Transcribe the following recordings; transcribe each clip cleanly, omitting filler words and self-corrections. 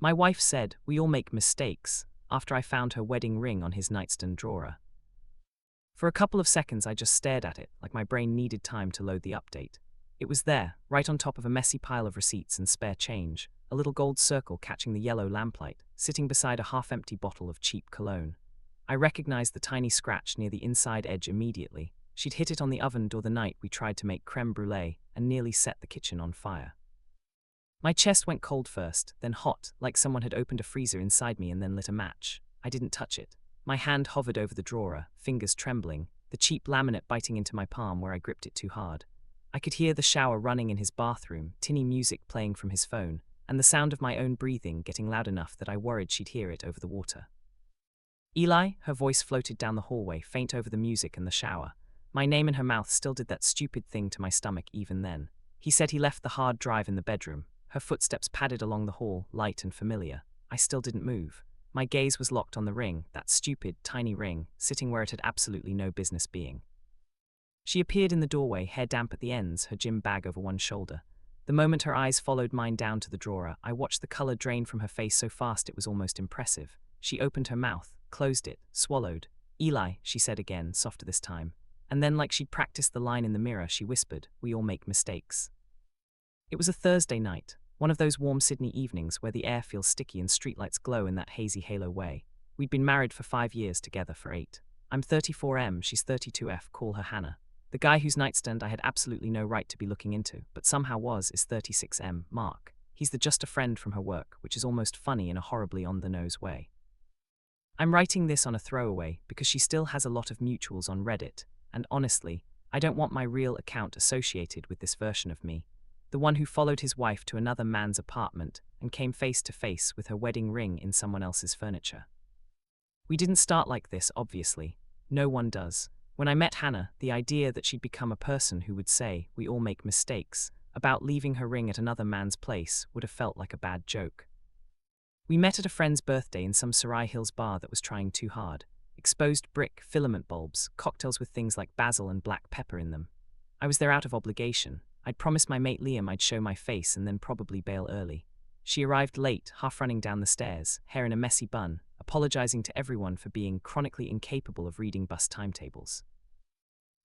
My wife said, "We all make mistakes," after I found her wedding ring on his nightstand drawer. For a couple of seconds I just stared at it, like my brain needed time to load the update. It was there, right on top of a messy pile of receipts and spare change, a little gold circle catching the yellow lamplight, sitting beside a half-empty bottle of cheap cologne. I recognized the tiny scratch near the inside edge immediately. She'd hit it on the oven door the night we tried to make creme brulee and nearly set the kitchen on fire. My chest went cold first, then hot, like someone had opened a freezer inside me and then lit a match. I didn't touch it. My hand hovered over the drawer, fingers trembling, the cheap laminate biting into my palm where I gripped it too hard. I could hear the shower running in his bathroom, tinny music playing from his phone, and the sound of my own breathing getting loud enough that I worried she'd hear it over the water. "Eli," her voice floated down the hallway, faint over the music and the shower. My name in her mouth still did that stupid thing to my stomach even then. He said he left the hard drive in the bedroom. Her footsteps padded along the hall, light and familiar. I still didn't move. My gaze was locked on the ring, that stupid, tiny ring, sitting where it had absolutely no business being. She appeared in the doorway, hair damp at the ends, her gym bag over one shoulder. The moment her eyes followed mine down to the drawer, I watched the color drain from her face so fast it was almost impressive. She opened her mouth, closed it, swallowed. "Eli," she said again, softer this time. And then, like she'd practiced the line in the mirror, she whispered, "We all make mistakes." It was a Thursday night, one of those warm Sydney evenings where the air feels sticky and streetlights glow in that hazy halo way. We'd been married for 5 years, together for 8. I'm 34M, she's 32F, call her Hannah. The guy whose nightstand I had absolutely no right to be looking into, but somehow was, is 36M, Mark. He's the just a friend from her work, which is almost funny in a horribly on-the-nose way. I'm writing this on a throwaway because she still has a lot of mutuals on Reddit, and honestly, I don't want my real account associated with this version of me, the one who followed his wife to another man's apartment and came face to face with her wedding ring in someone else's furniture. We didn't start like this, obviously. No one does. When I met Hannah, the idea that she'd become a person who would say, "We all make mistakes," about leaving her ring at another man's place would have felt like a bad joke. We met at a friend's birthday in some Surrey Hills bar that was trying too hard. Exposed brick, filament bulbs, cocktails with things like basil and black pepper in them. I was there out of obligation. I'd promised my mate Liam I'd show my face and then probably bail early. She arrived late, half running down the stairs, hair in a messy bun, apologizing to everyone for being chronically incapable of reading bus timetables.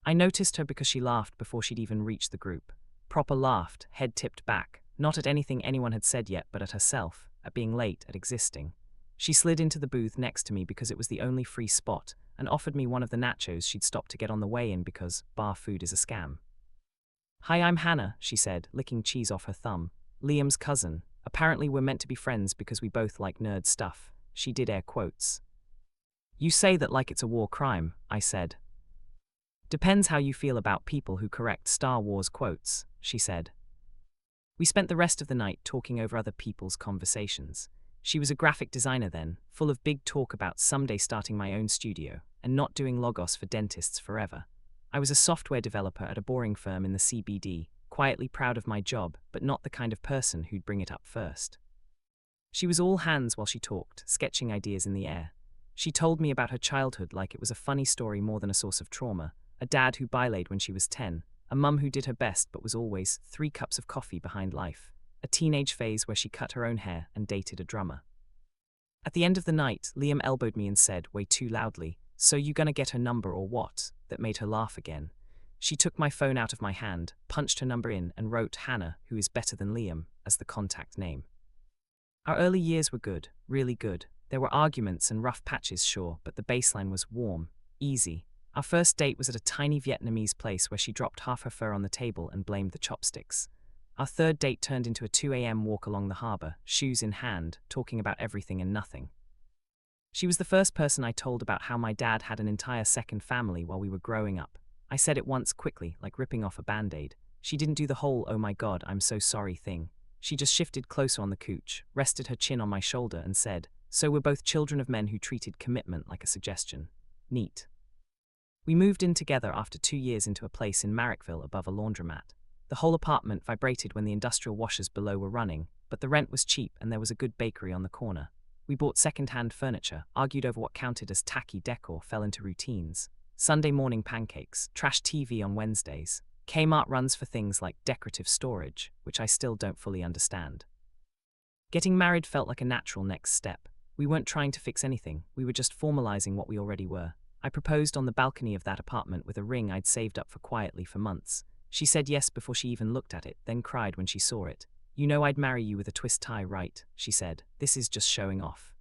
I noticed her because she laughed before she'd even reached the group. Proper laughed, head tipped back, not at anything anyone had said yet but at herself, at being late, at existing. She slid into the booth next to me because it was the only free spot, and offered me one of the nachos she'd stopped to get on the way in because bar food is a scam. "Hi, I'm Hannah," she said, licking cheese off her thumb. "Liam's cousin. Apparently we're meant to be friends because we both like nerd stuff." She did air quotes. "You say that like it's a war crime," I said. "Depends how you feel about people who correct Star Wars quotes," she said. We spent the rest of the night talking over other people's conversations. She was a graphic designer then, full of big talk about someday starting my own studio, and not doing logos for dentists forever. I was a software developer at a boring firm in the CBD, quietly proud of my job, but not the kind of person who'd bring it up first. She was all hands while she talked, sketching ideas in the air. She told me about her childhood like it was a funny story more than a source of trauma, a dad who bilayed when she was 10, a mum who did her best but was always 3 cups of coffee behind life, a teenage phase where she cut her own hair and dated a drummer. At the end of the night, Liam elbowed me and said, way too loudly, "So you gonna get her number or what?" That made her laugh again. She took my phone out of my hand, punched her number in, and wrote Hannah, who is better than Liam, as the contact name. Our early years were good, really good. There were arguments and rough patches, sure, but the baseline was warm, easy. Our first date was at a tiny Vietnamese place where she dropped half her fur on the table and blamed the chopsticks. Our third date turned into a 2 a.m. walk along the harbour, shoes in hand, talking about everything and nothing. She was the first person I told about how my dad had an entire second family while we were growing up. I said it once quickly, like ripping off a band-aid. She didn't do the whole "oh my god, I'm so sorry" thing. She just shifted closer on the couch, rested her chin on my shoulder and said, "So we're both children of men who treated commitment like a suggestion. Neat." We moved in together after 2 years into a place in Marrickville above a laundromat. The whole apartment vibrated when the industrial washers below were running, but the rent was cheap and there was a good bakery on the corner. We bought second-hand furniture, argued over what counted as tacky decor, fell into routines. Sunday morning pancakes, trash TV on Wednesdays, Kmart runs for things like decorative storage, which I still don't fully understand. Getting married felt like a natural next step. We weren't trying to fix anything, we were just formalizing what we already were. I proposed on the balcony of that apartment with a ring I'd saved up for quietly for months. She said yes before she even looked at it, then cried when she saw it. "You know I'd marry you with a twist tie, right?" she said. "This is just showing off."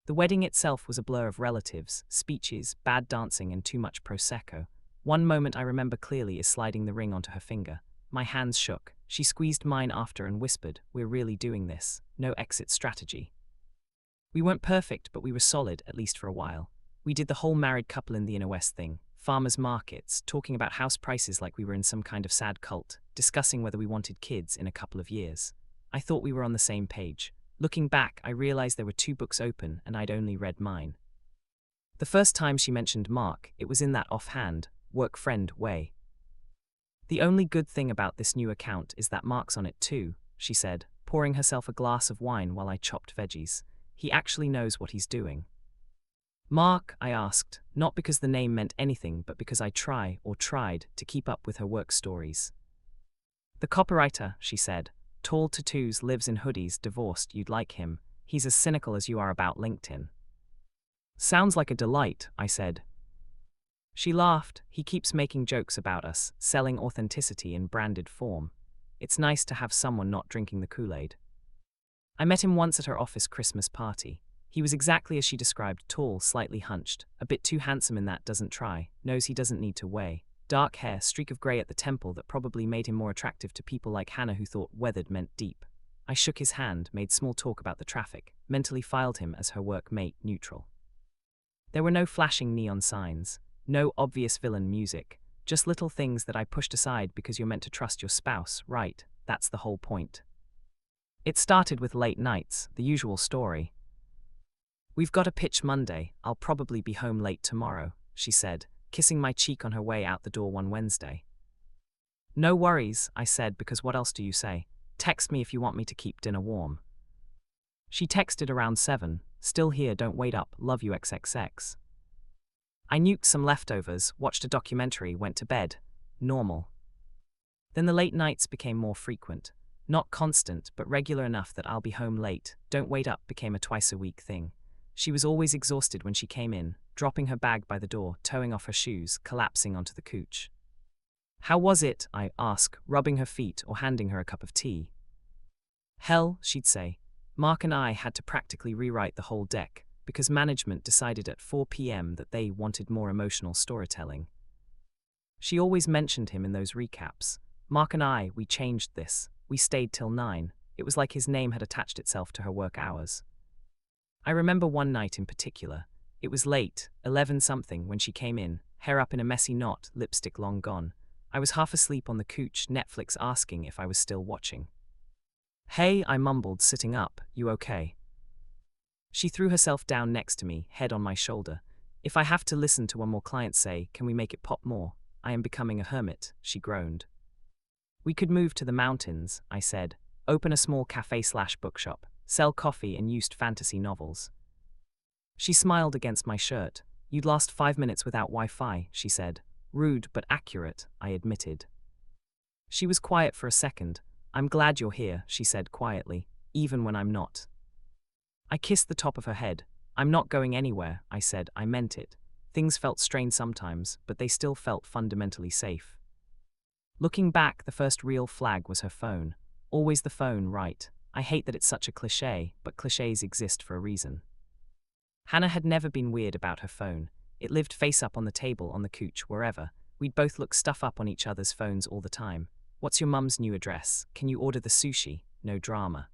The wedding itself was a blur of relatives, speeches, bad dancing, and too much Prosecco. One moment I remember clearly is sliding the ring onto her finger. My hands shook. She squeezed mine after and whispered, "We're really doing this. No exit strategy." We weren't perfect, but we were solid, at least for a while. We did the whole married couple in the inner west thing. Farmers markets, talking about house prices like we were in some kind of sad cult, discussing whether we wanted kids in a couple of years. I thought we were on the same page. Looking back, I realized there were 2 books open and I'd only read mine. The first time she mentioned Mark, it was in that offhand, work friend way. "The only good thing about this new account is that Mark's on it too," she said, pouring herself a glass of wine while I chopped veggies. "He actually knows what he's doing." "Mark?" I asked, not because the name meant anything but because I tried to keep up with her work stories. "The copywriter," she said. "Tall tattoos, lives in hoodies, divorced, you'd like him. He's as cynical as you are about LinkedIn." "Sounds like a delight," I said. She laughed. "He keeps making jokes about us, selling authenticity in branded form. It's nice to have someone not drinking the Kool-Aid." I met him once at her office Christmas party. He was exactly as she described, tall, slightly hunched, a bit too handsome in that doesn't try, knows he doesn't need to weigh. Dark hair, streak of grey at the temple that probably made him more attractive to people like Hannah who thought weathered meant deep. I shook his hand, made small talk about the traffic, mentally filed him as her work mate neutral. There were no flashing neon signs, no obvious villain music, just little things that I pushed aside because you're meant to trust your spouse, right? That's the whole point. It started with late nights, the usual story. "We've got a pitch Monday, I'll probably be home late tomorrow," she said, kissing my cheek on her way out the door one Wednesday. "No worries," I said, because what else do you say? "Text me if you want me to keep dinner warm." She texted around 7, "Still here, don't wait up, love you XXX." I nuked some leftovers, watched a documentary, went to bed. Normal. Then the late nights became more frequent. Not constant, but regular enough that "I'll be home late, don't wait up" became a twice-a-week thing. She was always exhausted when she came in, dropping her bag by the door, towing off her shoes, collapsing onto the couch. "How was it?" I asked, rubbing her feet or handing her a cup of tea. "Hell," she'd say. "Mark and I had to practically rewrite the whole deck, because management decided at 4 p.m. that they wanted more emotional storytelling." She always mentioned him in those recaps. "Mark and I, we changed this. We stayed till 9. It was like his name had attached itself to her work hours. I remember one night in particular. It was late, 11-something, when she came in, hair up in a messy knot, lipstick long gone. I was half asleep on the couch, Netflix, asking if I was still watching. "Hey," I mumbled, sitting up, "you okay?" She threw herself down next to me, head on my shoulder. "If I have to listen to one more client say, 'Can we make it pop more?' I am becoming a hermit," she groaned. "We could move to the mountains," I said. "Open a small cafe/bookshop, sell coffee and used fantasy novels." She smiled against my shirt. "You'd last 5 minutes without Wi-Fi," she said. "Rude but accurate," I admitted. She was quiet for a second. "I'm glad you're here," she said quietly, "even when I'm not." I kissed the top of her head. "I'm not going anywhere," I said. I meant it. Things felt strained sometimes, but they still felt fundamentally safe. Looking back, the first real flag was her phone. Always the phone, right? I hate that it's such a cliché, but clichés exist for a reason. Hannah had never been weird about her phone. It lived face up on the table, on the couch, wherever. We'd both look stuff up on each other's phones all the time. "What's your mum's new address? Can you order the sushi?" No drama.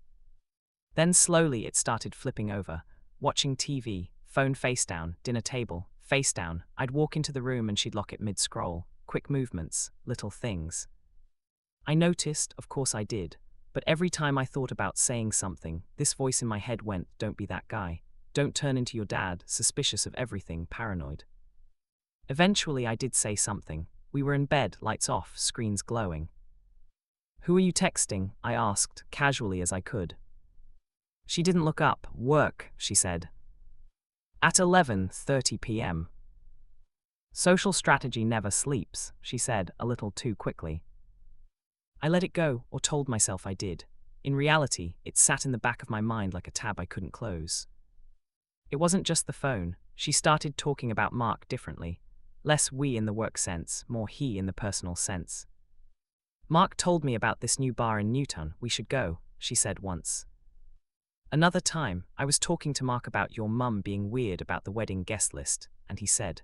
Then slowly it started flipping over. Watching TV, phone face down, dinner table, face down. I'd walk into the room and she'd lock it mid-scroll. Quick movements, little things. I noticed, of course I did, but every time I thought about saying something, this voice in my head went, "Don't be that guy. Don't turn into your dad, suspicious of everything, paranoid." Eventually I did say something. We were in bed, lights off, screens glowing. "Who are you texting?" I asked, casually as I could. She didn't look up. "Work," she said. At 11:30 p.m. "Social strategy never sleeps," she said, a little too quickly. I let it go, or told myself I did. In reality, it sat in the back of my mind like a tab I couldn't close. It wasn't just the phone. She started talking about Mark differently. Less we in the work sense, more he in the personal sense. Mark told me about this new bar in Newton. We should go, she said once. Another time, I was talking to Mark about your mum being weird about the wedding guest list, and he said,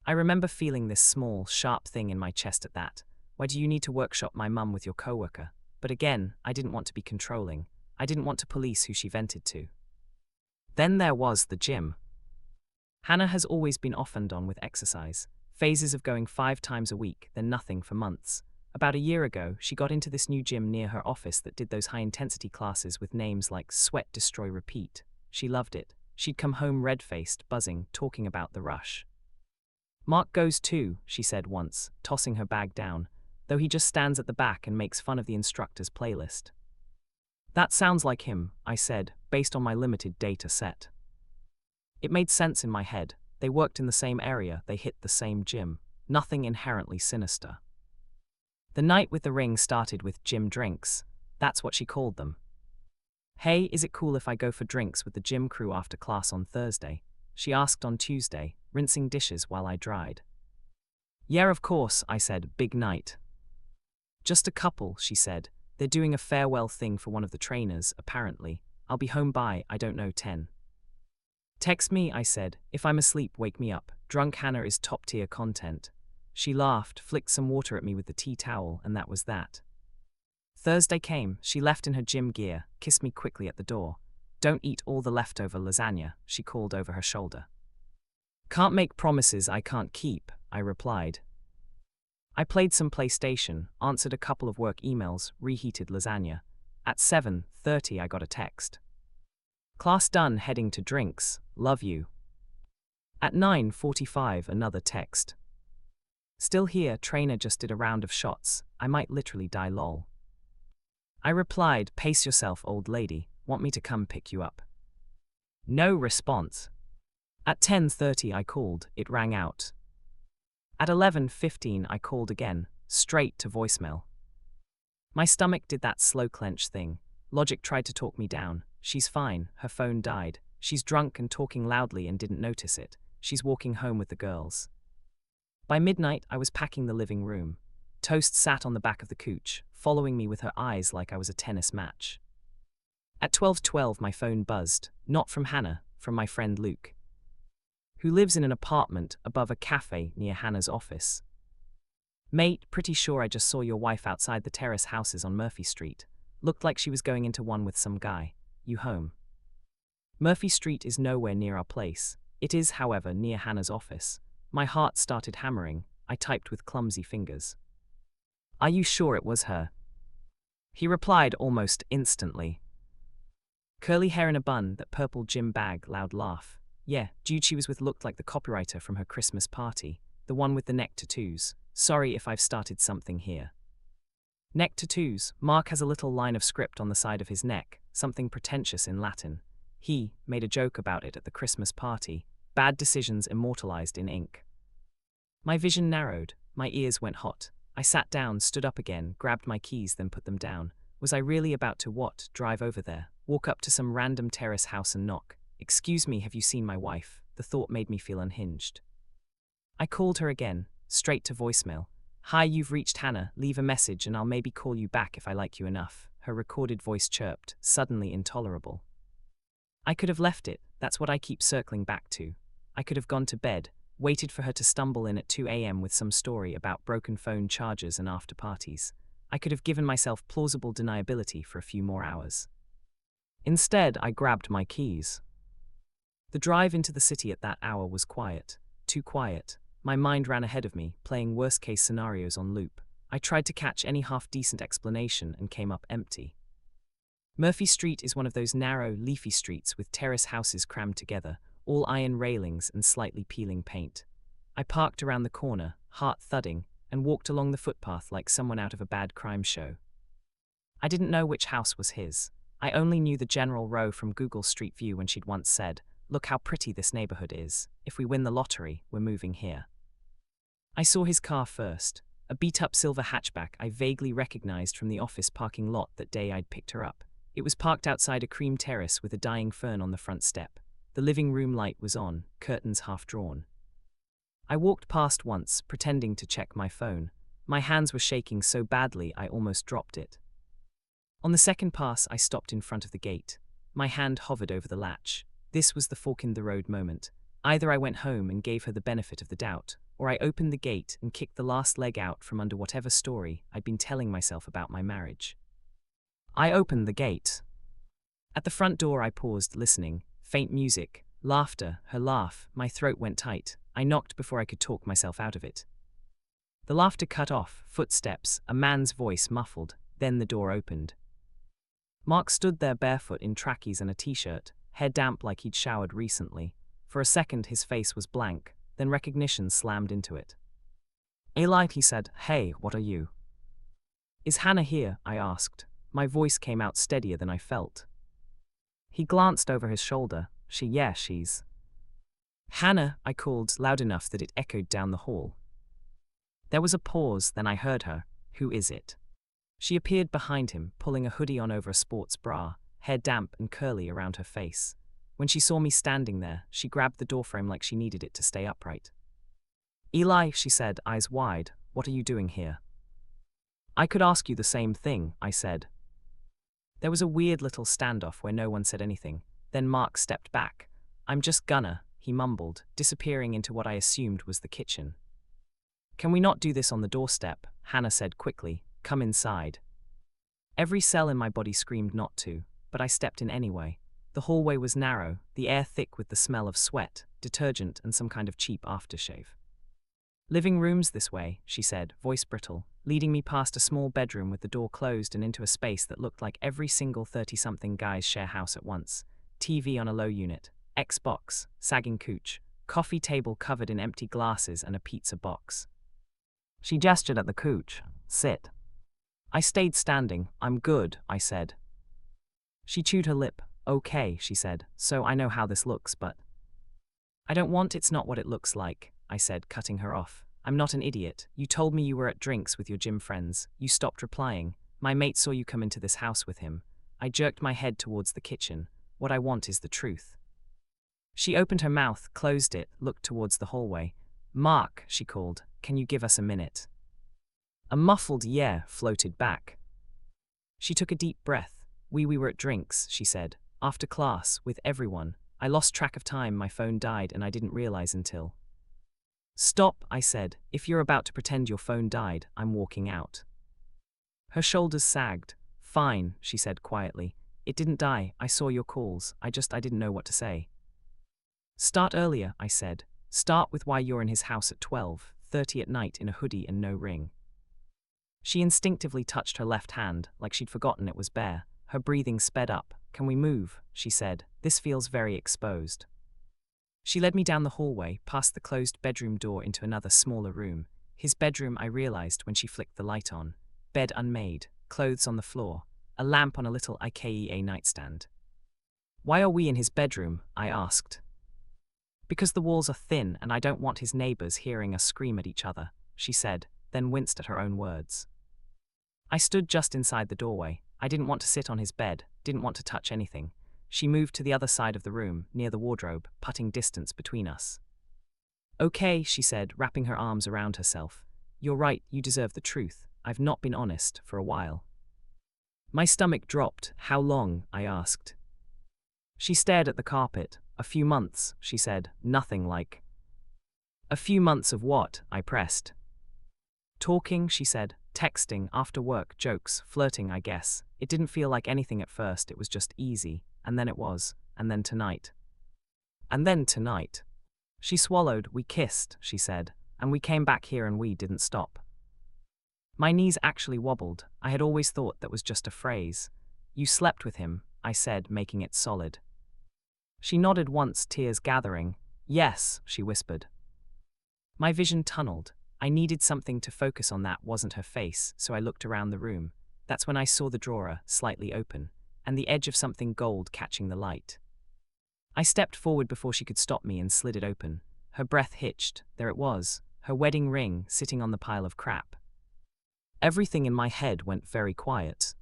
I remember feeling this small, sharp thing in my chest at that. Why do you need to workshop my mum with your coworker? But again, I didn't want to be controlling. I didn't want to police who she vented to. Then there was the gym. Hannah has always been off and on with exercise, phases of going 5 times a week, then nothing for months. About a year ago, she got into this new gym near her office that did those high-intensity classes with names like Sweat, Destroy, Repeat. She loved it. She'd come home red-faced, buzzing, talking about the rush. Mark goes too, she said once, tossing her bag down, though he just stands at the back and makes fun of the instructor's playlist. That sounds like him, I said, based on my limited data set. It made sense in my head. They worked in the same area, they hit the same gym. Nothing inherently sinister. The night with the ring started with gym drinks. That's what she called them. Hey, is it cool if I go for drinks with the gym crew after class on Thursday? She asked on Tuesday, rinsing dishes while I dried. Yeah, of course, I said, big night. Just a couple, she said. They're doing a farewell thing for one of the trainers, apparently. I'll be home by, I don't know, 10. Text me, I said. If I'm asleep, wake me up. Drunk Hannah is top-tier content. She laughed, flicked some water at me with the tea towel, and that was that. Thursday came. She left in her gym gear, kissed me quickly at the door. Don't eat all the leftover lasagna, she called over her shoulder. Can't make promises I can't keep, I replied. I played some PlayStation, answered a couple of work emails, reheated lasagna. At 7:30 I got a text. Class done, heading to drinks, love you. At 9:45 another text. Still here, trainer just did a round of shots, I might literally die lol. I replied, pace yourself old lady, want me to come pick you up? No response. At 10:30 I called, it rang out. At 11:15 I called again, straight to voicemail. My stomach did that slow clench thing. Logic tried to talk me down. She's fine, her phone died. She's drunk and talking loudly and didn't notice it. She's walking home with the girls. By midnight I was packing the living room. Toast sat on the back of the couch, following me with her eyes like I was a tennis match. At 12:12 my phone buzzed, not from Hannah, from my friend Luke, who lives in an apartment above a cafe near Hannah's office. Mate, pretty sure I just saw your wife outside the terrace houses on Murphy Street. Looked like she was going into one with some guy. You home? Murphy Street is nowhere near our place. It is, however, near Hannah's office. My heart started hammering. I typed with clumsy fingers. Are you sure it was her? He replied almost instantly. Curly hair in a bun, that purple gym bag, loud laugh. Yeah, dude she was with looked like the copywriter from her Christmas party. The one with the neck tattoos. Sorry if I've started something here. Neck tattoos. Mark has a little line of script on the side of his neck, something pretentious in Latin. He made a joke about it at the Christmas party. Bad decisions immortalized in ink. My vision narrowed. My ears went hot. I sat down, stood up again, grabbed my keys, then put them down. Was I really about to what? Drive over there? Walk up to some random terrace house and knock? Excuse me, have you seen my wife? The thought made me feel unhinged. I called her again, straight to voicemail. Hi, you've reached Hannah. Leave a message and I'll maybe call you back if I like you enough. Her recorded voice chirped, suddenly intolerable. I could have left it. That's what I keep circling back to. I could have gone to bed, waited for her to stumble in at 2 a.m. with some story about broken phone chargers and after parties. I could have given myself plausible deniability for a few more hours. Instead, I grabbed my keys. The drive into the city at that hour was quiet. Too quiet. My mind ran ahead of me, playing worst-case scenarios on loop. I tried to catch any half-decent explanation and came up empty. Murphy Street is one of those narrow, leafy streets with terrace houses crammed together, all iron railings and slightly peeling paint. I parked around the corner, heart thudding, and walked along the footpath like someone out of a bad crime show. I didn't know which house was his. I only knew the general row from Google Street View when she'd once said, "Look how pretty this neighborhood is. If we win the lottery, we're moving here." I saw his car first, a beat-up silver hatchback I vaguely recognized from the office parking lot that day I'd picked her up. It was parked outside a cream terrace with a dying fern on the front step. The living room light was on, curtains half drawn. I walked past once, pretending to check my phone. My hands were shaking so badly I almost dropped it. On the second pass, I stopped in front of the gate. My hand hovered over the latch. This was the fork-in-the-road moment. Either I went home and gave her the benefit of the doubt, or I opened the gate and kicked the last leg out from under whatever story I'd been telling myself about my marriage. I opened the gate. At the front door I paused, listening. Faint music, laughter, her laugh. My throat went tight. I knocked before I could talk myself out of it. The laughter cut off, footsteps, a man's voice muffled, then the door opened. Mark stood there barefoot in trackies and a t-shirt, hair damp like he'd showered recently. For a second his face was blank, then recognition slammed into it. "Eli," he said, "Hey, what are you?" "Is Hannah here?" I asked. My voice came out steadier than I felt. He glanced over his shoulder. She's... "Hannah," I called, loud enough that it echoed down the hall. There was a pause, then I heard her. "Who is it?" She appeared behind him, pulling a hoodie on over a sports bra, hair damp and curly around her face. When she saw me standing there, she grabbed the doorframe like she needed it to stay upright. "Eli," she said, eyes wide, "what are you doing here?" "I could ask you the same thing," I said. There was a weird little standoff where no one said anything. Then Mark stepped back. "I'm just gonna," he mumbled, disappearing into what I assumed was the kitchen. "Can we not do this on the doorstep?" Hannah said quickly. "Come inside." Every cell in my body screamed not to, but I stepped in anyway. The hallway was narrow, the air thick with the smell of sweat, detergent and some kind of cheap aftershave. "Living room's this way," she said, voice brittle, leading me past a small bedroom with the door closed and into a space that looked like every single 30-something guy's share house at once. TV on a low unit, Xbox, sagging couch, coffee table covered in empty glasses and a pizza box. She gestured at the couch. "Sit." I stayed standing. "I'm good," I said. She chewed her lip. "Okay," she said, "so I know how this looks, but..." "I don't want it's not what it looks like," I said, cutting her off. "I'm not an idiot. You told me you were at drinks with your gym friends. You stopped replying. My mate saw you come into this house with him." I jerked my head towards the kitchen. "What I want is the truth." She opened her mouth, closed it, looked towards the hallway. "Mark," she called, "can you give us a minute?" A muffled "yeah" floated back. She took a deep breath. We were at drinks," she said. "After class, with everyone. I lost track of time, my phone died and I didn't realize until..." "Stop," I said. "If you're about to pretend your phone died, I'm walking out." Her shoulders sagged. "Fine," she said quietly. "It didn't die. I saw your calls. I didn't know what to say." "Start earlier," I said. "Start with why you're in his house at 12:30 at night in a hoodie and no ring." She instinctively touched her left hand, like she'd forgotten it was bare. Her breathing sped up. "Can we move?" she said. "This feels very exposed." She led me down the hallway, past the closed bedroom door into another smaller room. His bedroom, I realized when she flicked the light on. Bed unmade, clothes on the floor, a lamp on a little IKEA nightstand. "Why are we in his bedroom?" I asked. "Because the walls are thin and I don't want his neighbors hearing us scream at each other," she said, then winced at her own words. I stood just inside the doorway. I didn't want to sit on his bed, didn't want to touch anything. She moved to the other side of the room, near the wardrobe, putting distance between us. "Okay," she said, wrapping her arms around herself. "You're right, you deserve the truth. I've not been honest for a while." My stomach dropped. "How long?" I asked. She stared at the carpet. "A few months," she said. "Nothing like..." "A few months of what?" I pressed. "Talking," she said. "Texting, after work, jokes, flirting, I guess. It didn't feel like anything at first, it was just easy. And then it was. And then tonight." "And then tonight." She swallowed. "We kissed," she said. "And we came back here and we didn't stop." My knees actually wobbled. I had always thought that was just a phrase. "You slept with him," I said, making it solid. She nodded once, tears gathering. "Yes," she whispered. My vision tunneled. I needed something to focus on that wasn't her face, so I looked around the room. That's when I saw the drawer, slightly open, and the edge of something gold catching the light. I stepped forward before she could stop me and slid it open. Her breath hitched. There it was, her wedding ring, sitting on the pile of crap. Everything in my head went very quiet.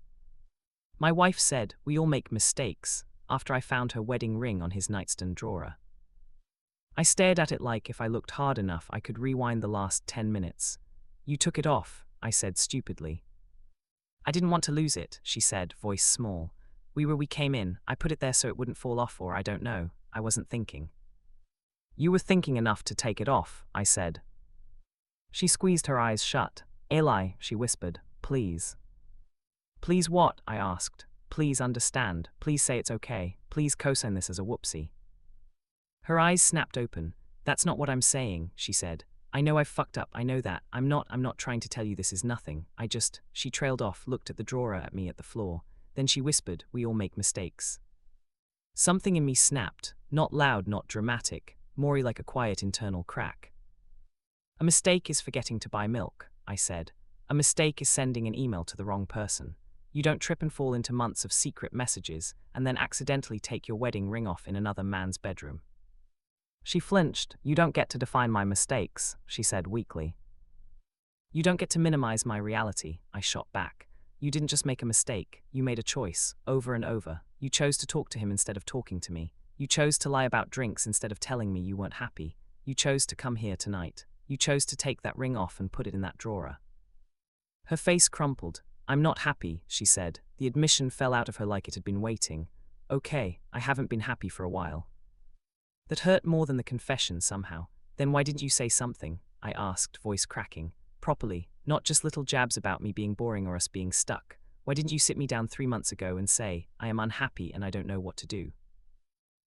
My wife said, "We all make mistakes," after I found her wedding ring on his nightstand drawer. I stared at it like if I looked hard enough I could rewind the last 10 minutes. "You took it off," I said stupidly. "I didn't want to lose it," she said, voice small. We came in, I put it there so it wouldn't fall off, or I don't know, I wasn't thinking." "You were thinking enough to take it off," I said. She squeezed her eyes shut. "Eli," she whispered, "please." "Please what?" I asked. "Please understand. Please say it's okay. Please co-sign this as a whoopsie." Her eyes snapped open. "That's not what I'm saying," she said. "I know I've fucked up, I know that. I'm not trying to tell you this is nothing. I just—" She trailed off, looked at the drawer, at me, at the floor. Then she whispered, "We all make mistakes." Something in me snapped, not loud, not dramatic, more like a quiet internal crack. "A mistake is forgetting to buy milk," I said. "A mistake is sending an email to the wrong person. You don't trip and fall into months of secret messages and then accidentally take your wedding ring off in another man's bedroom." She flinched. "You don't get to define my mistakes," she said weakly. "You don't get to minimize my reality," I shot back. "You didn't just make a mistake, you made a choice, over and over. You chose to talk to him instead of talking to me. You chose to lie about drinks instead of telling me you weren't happy. You chose to come here tonight. You chose to take that ring off and put it in that drawer." Her face crumpled. "I'm not happy," she said. The admission fell out of her like it had been waiting. "Okay, I haven't been happy for a while." That hurt more than the confession somehow. "Then why didn't you say something?" I asked, voice cracking. "Properly, not just little jabs about me being boring or us being stuck. Why didn't you sit me down 3 months ago and say, 'I am unhappy and I don't know what to do'?"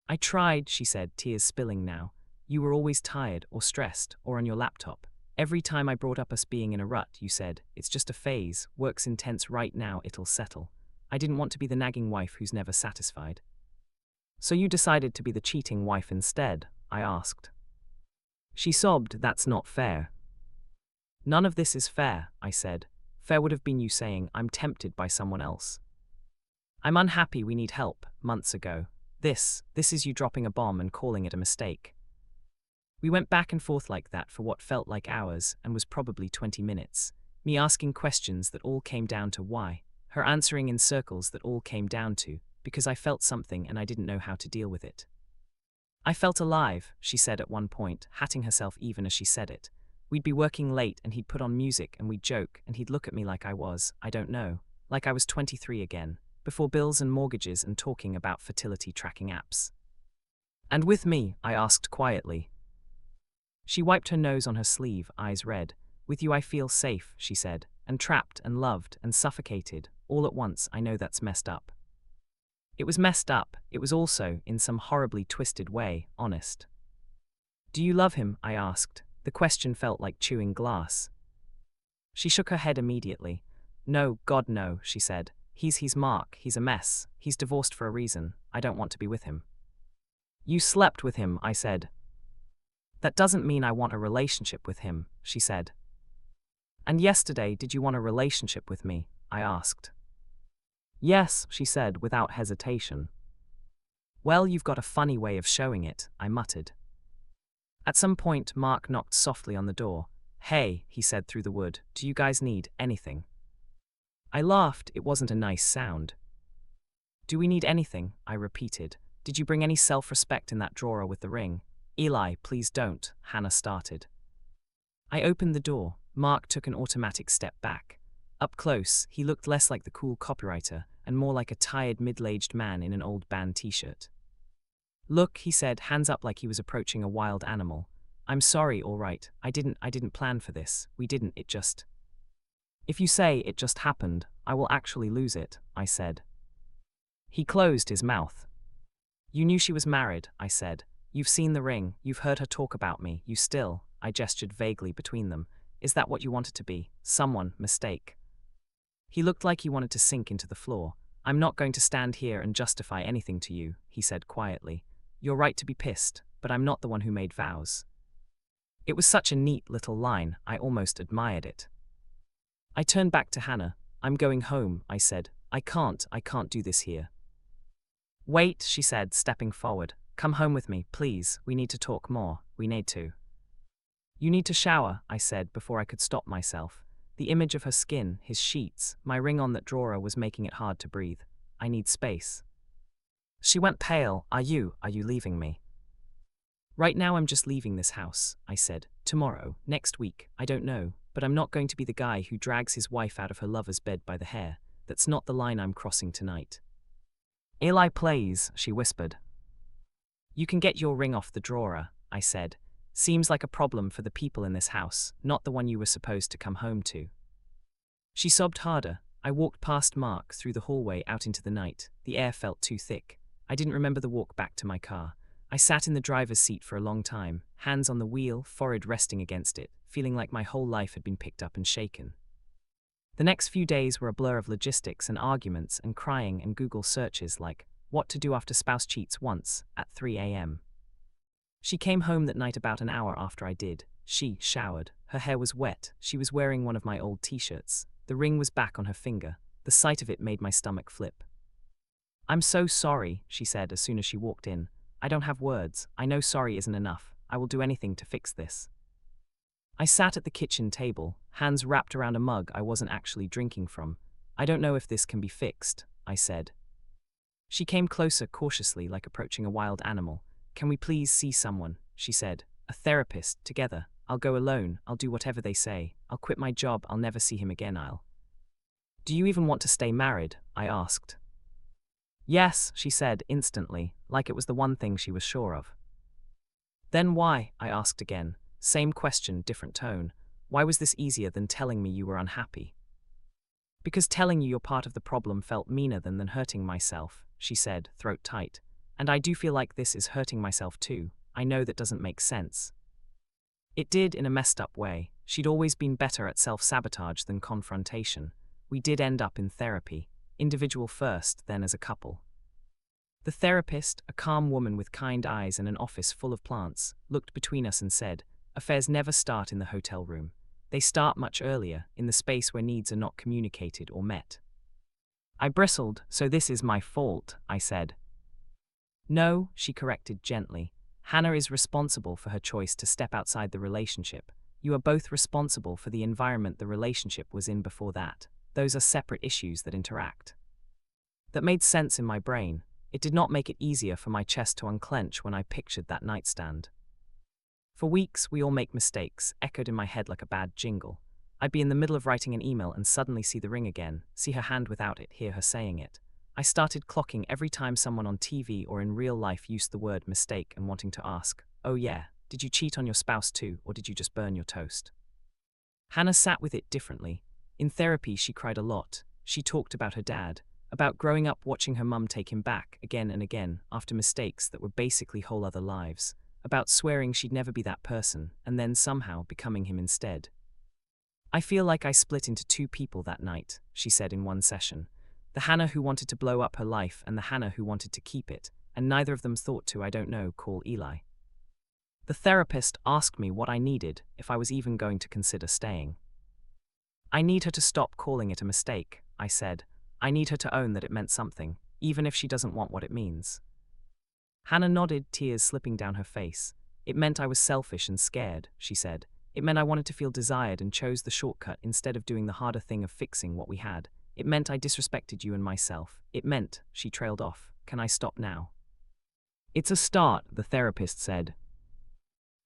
"I tried," she said, tears spilling now. "You were always tired or stressed or on your laptop. Every time I brought up us being in a rut, you said, 'It's just a phase, work's intense right now, it'll settle.' I didn't want to be the nagging wife who's never satisfied." "So you decided to be the cheating wife instead?" I asked. She sobbed. "That's not fair." "None of this is fair," I said. "Fair would have been you saying, 'I'm tempted by someone else. I'm unhappy, we need help,' months ago. This is you dropping a bomb and calling it a mistake." We went back and forth like that for what felt like hours and was probably 20 minutes. Me asking questions that all came down to why. Her answering in circles that all came down to, because I felt something and I didn't know how to deal with it. "I felt alive," she said at one point, hatting herself even as she said it. "We'd be working late and he'd put on music and we'd joke and he'd look at me like I was, I don't know, like I was 23 again, before bills and mortgages and talking about fertility tracking apps." "And with me?" I asked quietly. She wiped her nose on her sleeve, eyes red. "With you I feel safe," she said, "and trapped and loved and suffocated, all at once. I know that's messed up." It was messed up. It was also, in some horribly twisted way, honest. "Do you love him?" I asked. The question felt like chewing glass. She shook her head immediately. "No, God no," she said. He's Mark, he's a mess, he's divorced for a reason, I don't want to be with him." "You slept with him," I said. "That doesn't mean I want a relationship with him," she said. "And yesterday, did you want a relationship with me?" I asked. "Yes," she said without hesitation. "Well, you've got a funny way of showing it," I muttered. At some point, Mark knocked softly on the door. "Hey," he said through the wood, "do you guys need anything?" I laughed. It wasn't a nice sound. "Do we need anything?" I repeated. "Did you bring any self-respect in that drawer with the ring?" "Eli, please don't," Hannah started. I opened the door. Mark took an automatic step back. Up close, he looked less like the cool copywriter and more like a tired middle-aged man in an old band t-shirt. "Look," he said, hands up like he was approaching a wild animal. "I'm sorry, all right. I didn't plan for this. We didn't, it just—" "If you say it just happened, I will actually lose it," I said. He closed his mouth. "You knew she was married," I said. "You've seen the ring, you've heard her talk about me, you still—" I gestured vaguely between them. "Is that what you wanted to be? Someone, mistake?" He looked like he wanted to sink into the floor. "I'm not going to stand here and justify anything to you," he said quietly. "You're right to be pissed, but I'm not the one who made vows." It was such a neat little line, I almost admired it. I turned back to Hannah. "I'm going home," I said. I can't do this here." "Wait," she said, stepping forward. "Come home with me, please. We need to talk more. We need to." "You need to shower," I said before I could stop myself. The image of her skin, his sheets, my ring on that drawer was making it hard to breathe. I need space. She went pale. Are you leaving me? Right now I'm just leaving this house, I said. Tomorrow, next week, I don't know, but I'm not going to be the guy who drags his wife out of her lover's bed by the hair. That's not the line I'm crossing tonight. Eli plays, she whispered. You can get your ring off the drawer, I said. Seems like a problem for the people in this house, not the one you were supposed to come home to. She sobbed harder. I walked past Mark through the hallway out into the night. The air felt too thick. I didn't remember the walk back to my car. I sat in the driver's seat for a long time, hands on the wheel, forehead resting against it, feeling like my whole life had been picked up and shaken. The next few days were a blur of logistics and arguments and crying and Google searches like, what to do after spouse cheats once, at 3 a.m. She came home that night about an hour after I did. She showered. Her hair was wet. She was wearing one of my old t-shirts. The ring was back on her finger. The sight of it made my stomach flip. I'm so sorry, she said as soon as she walked in. I don't have words. I know sorry isn't enough. I will do anything to fix this. I sat at the kitchen table, hands wrapped around a mug I wasn't actually drinking from. I don't know if this can be fixed, I said. She came closer cautiously, like approaching a wild animal. Can we please see someone? She said. A therapist, together. I'll go alone. I'll do whatever they say. I'll quit my job. I'll never see him again. Do you even want to stay married? I asked. Yes, she said instantly, like it was the one thing she was sure of. Then why? I asked again. Same question, different tone. Why was this easier than telling me you were unhappy? Because telling you you're part of the problem felt meaner than hurting myself, she said, throat tight. And I do feel like this is hurting myself too. I know that doesn't make sense. It did in a messed up way. She'd always been better at self-sabotage than confrontation. We did end up in therapy, individual first, then as a couple. The therapist, a calm woman with kind eyes and an office full of plants, looked between us and said, affairs never start in the hotel room. They start much earlier, in the space where needs are not communicated or met. I bristled. So this is my fault, I said. No, she corrected gently. Hannah is responsible for her choice to step outside the relationship. You are both responsible for the environment the relationship was in before that. Those are separate issues that interact. That made sense in my brain. It did not make it easier for my chest to unclench when I pictured that nightstand. For weeks, we all make mistakes, echoed in my head like a bad jingle. I'd be in the middle of writing an email and suddenly see the ring again, see her hand without it, hear her saying it. I started clocking every time someone on TV or in real life used the word mistake and wanting to ask, oh yeah, did you cheat on your spouse too, or did you just burn your toast? Hannah sat with it differently. In therapy, she cried a lot. She talked about her dad, about growing up watching her mum take him back again and again after mistakes that were basically whole other lives, about swearing she'd never be that person and then somehow becoming him instead. I feel like I split into two people that night, she said in one session. The Hannah who wanted to blow up her life and the Hannah who wanted to keep it, and neither of them thought to, I don't know, call Eli. The therapist asked me what I needed, if I was even going to consider staying. I need her to stop calling it a mistake, I said. I need her to own that it meant something, even if she doesn't want what it means. Hannah nodded, tears slipping down her face. It meant I was selfish and scared, she said. It meant I wanted to feel desired and chose the shortcut instead of doing the harder thing of fixing what we had. It meant I disrespected you and myself. It meant, she trailed off, can I stop now? It's a start, the therapist said.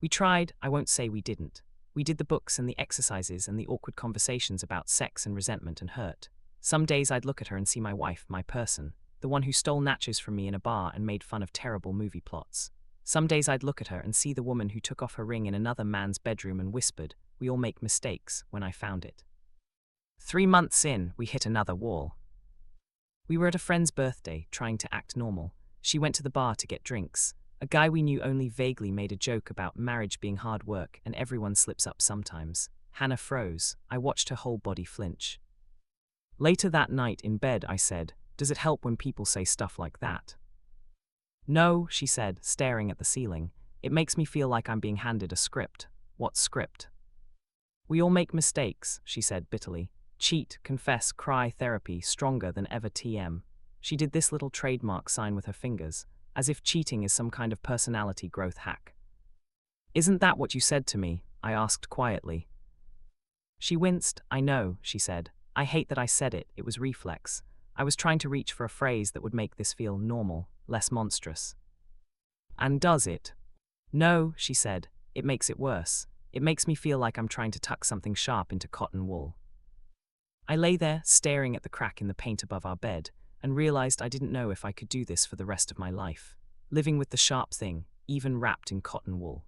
We tried, I won't say we didn't. We did the books and the exercises and the awkward conversations about sex and resentment and hurt. Some days I'd look at her and see my wife, my person, the one who stole nachos from me in a bar and made fun of terrible movie plots. Some days I'd look at her and see the woman who took off her ring in another man's bedroom and whispered, we all make mistakes, when I found it. 3 months in, we hit another wall. We were at a friend's birthday, trying to act normal. She went to the bar to get drinks. A guy we knew only vaguely made a joke about marriage being hard work and everyone slips up sometimes. Hannah froze. I watched her whole body flinch. Later that night in bed, I said, does it help when people say stuff like that? No, she said, staring at the ceiling. It makes me feel like I'm being handed a script. What script? We all make mistakes, she said bitterly. Cheat, confess, cry, therapy, stronger than ever TM. She did this little trademark sign with her fingers, as if cheating is some kind of personality growth hack. Isn't that what you said to me? I asked quietly. She winced. I know, she said. I hate that I said it. It was reflex. I was trying to reach for a phrase that would make this feel normal, less monstrous. And does it? No, she said. It makes it worse. It makes me feel like I'm trying to tuck something sharp into cotton wool. I lay there, staring at the crack in the paint above our bed, and realized I didn't know if I could do this for the rest of my life, living with the sharp thing, even wrapped in cotton wool.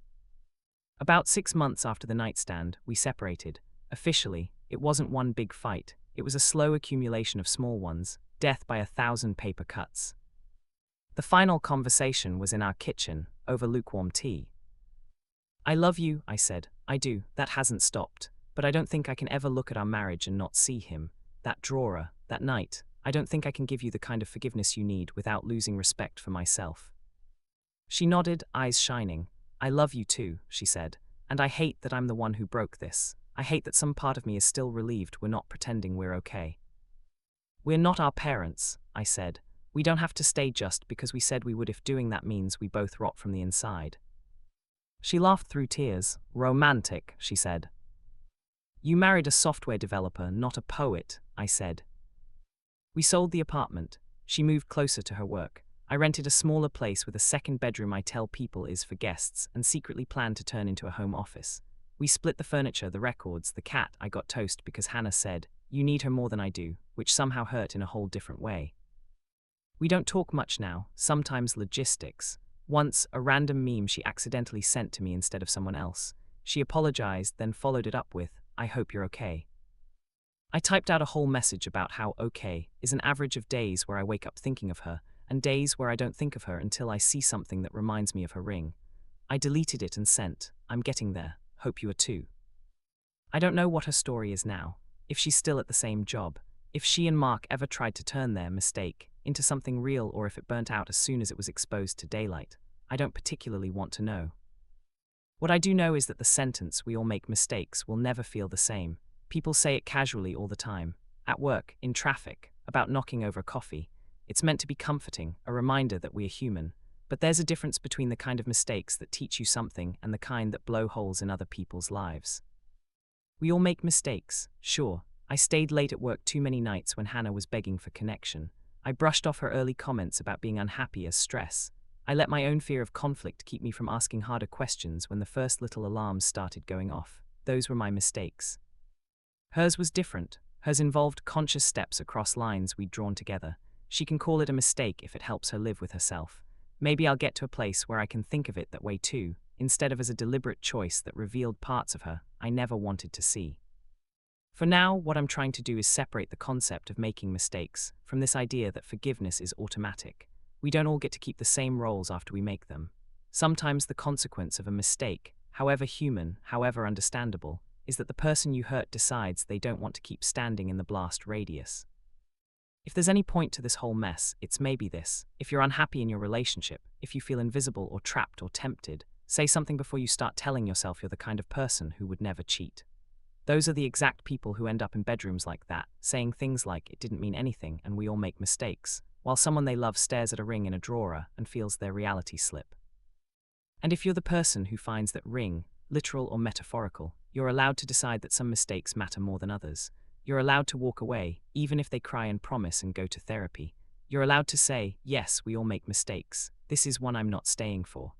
About 6 months after the nightstand, we separated. Officially, it wasn't one big fight. It was a slow accumulation of small ones, death by 1,000 paper cuts. The final conversation was in our kitchen, over lukewarm tea. I love you, I said. I do, that hasn't stopped. But I don't think I can ever look at our marriage and not see him. That drawer, that night. I don't think I can give you the kind of forgiveness you need without losing respect for myself. She nodded, eyes shining. I love you too, she said. And I hate that I'm the one who broke this. I hate that some part of me is still relieved we're not pretending we're okay. We're not our parents, I said. We don't have to stay just because we said we would if doing that means we both rot from the inside. She laughed through tears. Romantic, she said. You married a software developer, not a poet, I said. We sold the apartment. She moved closer to her work. I rented a smaller place with a second bedroom I tell people is for guests and secretly planned to turn into a home office. We split the furniture, the records, the cat. I got toast because Hannah said, you need her more than I do, which somehow hurt in a whole different way. We don't talk much now, sometimes logistics. Once, a random meme she accidentally sent to me instead of someone else. She apologized, then followed it up with, I hope you're okay. I typed out a whole message about how okay is an average of days where I wake up thinking of her, and days where I don't think of her until I see something that reminds me of her ring. I deleted it and sent, I'm getting there, hope you are too. I don't know what her story is now, if she's still at the same job, if she and Mark ever tried to turn their mistake into something real or if it burnt out as soon as it was exposed to daylight. I don't particularly want to know. What I do know is that the sentence, we all make mistakes, will never feel the same. People say it casually all the time, at work, in traffic, about knocking over coffee. It's meant to be comforting, a reminder that we are human. But there's a difference between the kind of mistakes that teach you something and the kind that blow holes in other people's lives. We all make mistakes, sure. I stayed late at work too many nights when Hannah was begging for connection. I brushed off her early comments about being unhappy as stress. I let my own fear of conflict keep me from asking harder questions when the first little alarms started going off. Those were my mistakes. Hers was different. Hers involved conscious steps across lines we'd drawn together. She can call it a mistake if it helps her live with herself. Maybe I'll get to a place where I can think of it that way too, instead of as a deliberate choice that revealed parts of her I never wanted to see. For now, what I'm trying to do is separate the concept of making mistakes from this idea that forgiveness is automatic. We don't all get to keep the same roles after we make them. Sometimes the consequence of a mistake, however human, however understandable, is that the person you hurt decides they don't want to keep standing in the blast radius. If there's any point to this whole mess, it's maybe this. If you're unhappy in your relationship, if you feel invisible or trapped or tempted, say something before you start telling yourself you're the kind of person who would never cheat. Those are the exact people who end up in bedrooms like that, saying things like it didn't mean anything and we all make mistakes, while someone they love stares at a ring in a drawer and feels their reality slip. And if you're the person who finds that ring, literal or metaphorical, you're allowed to decide that some mistakes matter more than others. You're allowed to walk away, even if they cry and promise and go to therapy. You're allowed to say, yes, we all make mistakes. This is one I'm not staying for.